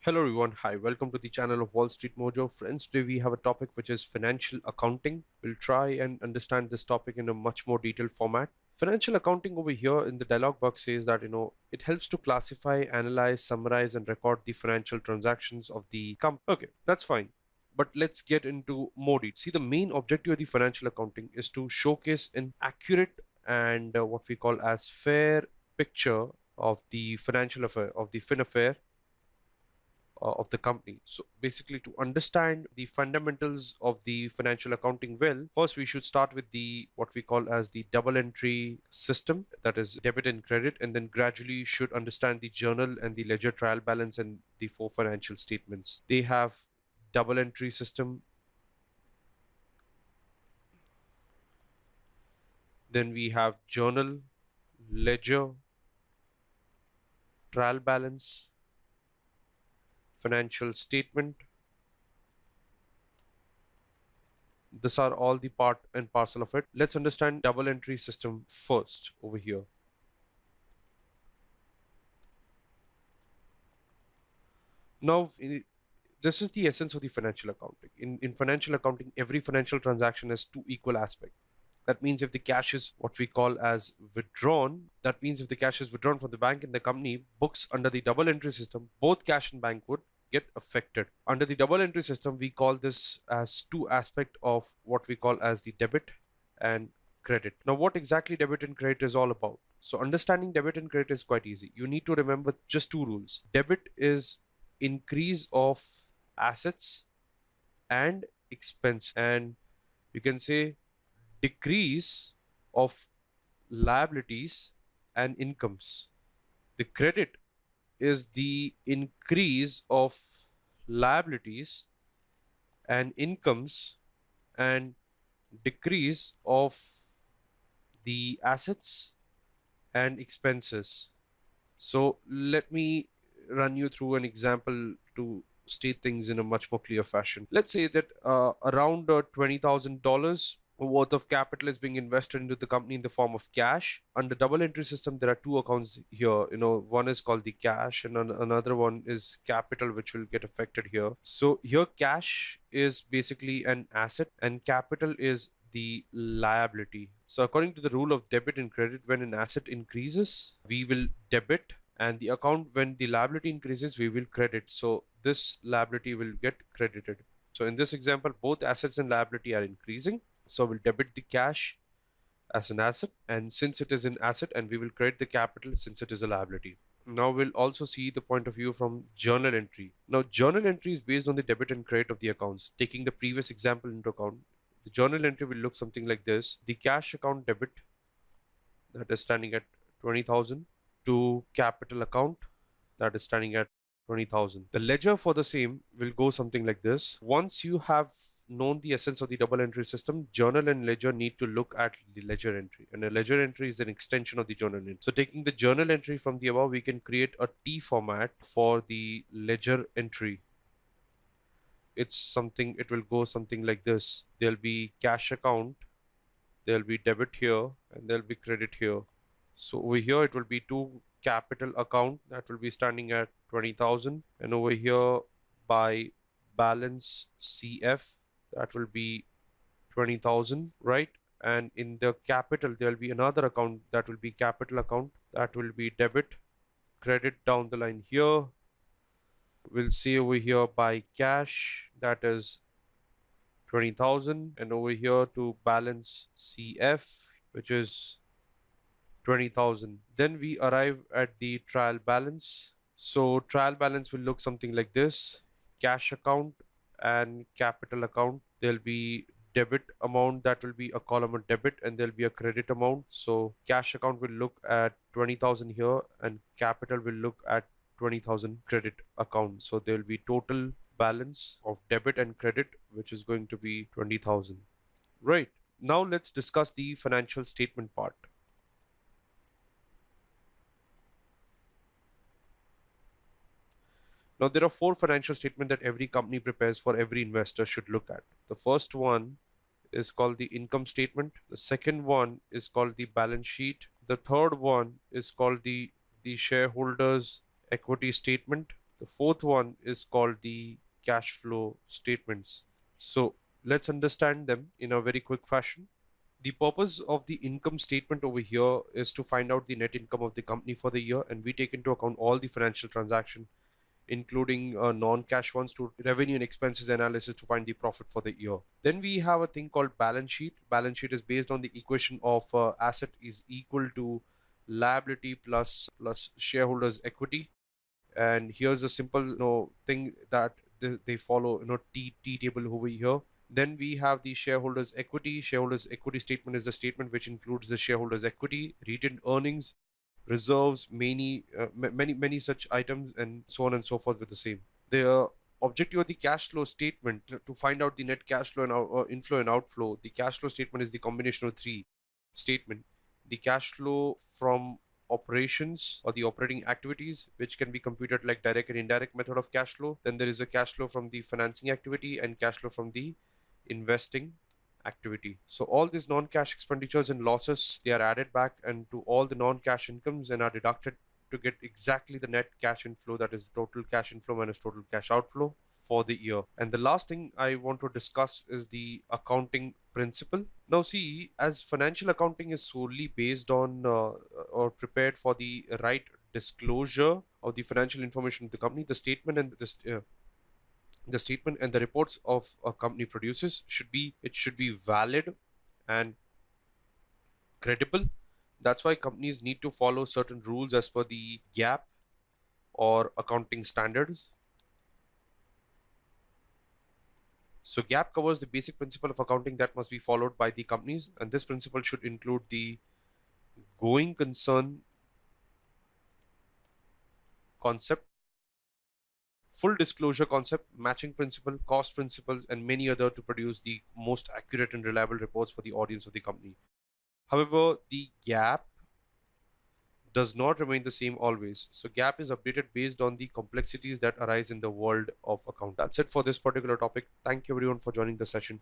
Hello everyone, hi, welcome to the channel of Wall Street Mojo. Friends, today we have a topic which is financial accounting. We'll try and understand this topic in a much more detailed format. Financial accounting over here in the dialog box says that, it helps to classify, analyze, summarize, and record the financial transactions of the company. Okay, that's fine. But let's get into more detail. See, the main objective of the financial accounting is to showcase an accurate and what we call as fair picture of the financial affair, of the fin affair of the company. So basically, to understand the fundamentals of the financial accounting well, first we should start with the what we call as the double entry system, that is debit and credit, and then gradually you should understand the journal and the ledger trial balance and the four financial statements. They have double entry system, then we have journal, ledger, trial balance, financial statement. These are all the part and parcel of it. Let's understand double entry system first over here. Now, this is the essence of the financial accounting. In financial accounting, every financial transaction has two equal aspects. That means if the cash is what we call as withdrawn, that means if the cash is withdrawn from the bank and the company books under the double entry system, both cash and bank would get affected. Under the double entry system, we call this as two aspects of what we call as the debit and credit. Now, what exactly debit and credit is all about? So understanding debit and credit is quite easy. You need to remember just two rules. Debit is increase of assets and expense, and you can say decrease of liabilities and incomes. The credit is the increase of liabilities and incomes and decrease of the assets and expenses. So let me run you through an example to state things in a much more clear fashion. Let's say that around $20,000 worth of capital is being invested into the company in the form of cash. Under double entry system, there are two accounts here. One is called the cash and another one is capital, which will get affected here. So here cash is basically an asset and capital is the liability. So according to the rule of debit and credit, when an asset increases, we will debit, and the account when the liability increases, we will credit. So this liability will get credited. So in this example, both assets and liability are increasing. So we'll debit the cash as an asset, and since it is an asset, and we will credit the capital since it is a liability. Now we'll also see the point of view from journal entry. Now journal entry is based on the debit and credit of the accounts. Taking the previous example into account, the journal entry will look something like this. The cash account debit, that is standing at 20,000, to capital account, that is standing at 20,000. The ledger for the same will go something like this. Once you have known the essence of the double entry system, journal and ledger need to look at the ledger entry, and a ledger entry is an extension of the journal entry. So taking the journal entry from the above, we can create a T format for the ledger entry. It will go something like this. There'll be cash account, there'll be debit here, and there'll be credit here. So over here it will be to capital account, that will be standing at 20,000, and over here by balance CF, that will be 20,000, right? And in the capital there will be another account, that will be capital account, that will be debit, credit down the line here. We'll see over here by cash, that is 20,000, and over here to balance CF, which is 20,000. Then we arrive at the trial balance. So trial balance will look something like this. Cash account and capital account, there'll be debit amount, that will be a column of debit, and there'll be a credit amount. So cash account will look at 20,000 here, and capital will look at 20,000 credit account. So there will be total balance of debit and credit, which is going to be 20,000. Right. Now let's discuss the financial statement part. Now, there are four financial statements that every company prepares for every investor should look at. The first one is called the income statement. The second one is called the balance sheet. The third one is called the shareholders equity statement. The fourth one is called the cash flow statements. So let's understand them in a very quick fashion. The purpose of the income statement over here is to find out the net income of the company for the year, and we take into account all the financial transaction, including non-cash ones, to revenue and expenses analysis to find the profit for the year. Then we have a thing called balance sheet. Balance sheet is based on the equation of asset is equal to liability plus shareholders equity. And here's a simple thing that they follow, T table over here. Then we have the shareholders equity. Shareholders equity statement is the statement which includes the shareholders equity, retained earnings, reserves, many such items, and so on and so forth with the same. The objective of the cash flow statement to find out the net cash flow and inflow and outflow. The cash flow statement is the combination of three statement. The cash flow from operations or the operating activities, which can be computed like direct and indirect method of cash flow. Then there is a cash flow from the financing activity and cash flow from the investing activity. So all these non-cash expenditures and losses, they are added back and to all the non-cash incomes and are deducted to get exactly the net cash inflow, that is total cash inflow minus total cash outflow for the year. And the last thing I want to discuss is the accounting principle. Now see, as financial accounting is solely based on or prepared for the right disclosure of the financial information of the company, the statement and the statement and the reports of a company produces should be valid and credible. That's why companies need to follow certain rules as per the GAAP or accounting standards. So GAAP covers the basic principle of accounting that must be followed by the companies, and this principle should include the going concern concept, full disclosure concept, matching principle, cost principles, and many other to produce the most accurate and reliable reports for the audience of the company. However, the GAAP does not remain the same always. So GAAP is updated based on the complexities that arise in the world of account. That's it for this particular topic. Thank you everyone for joining the session.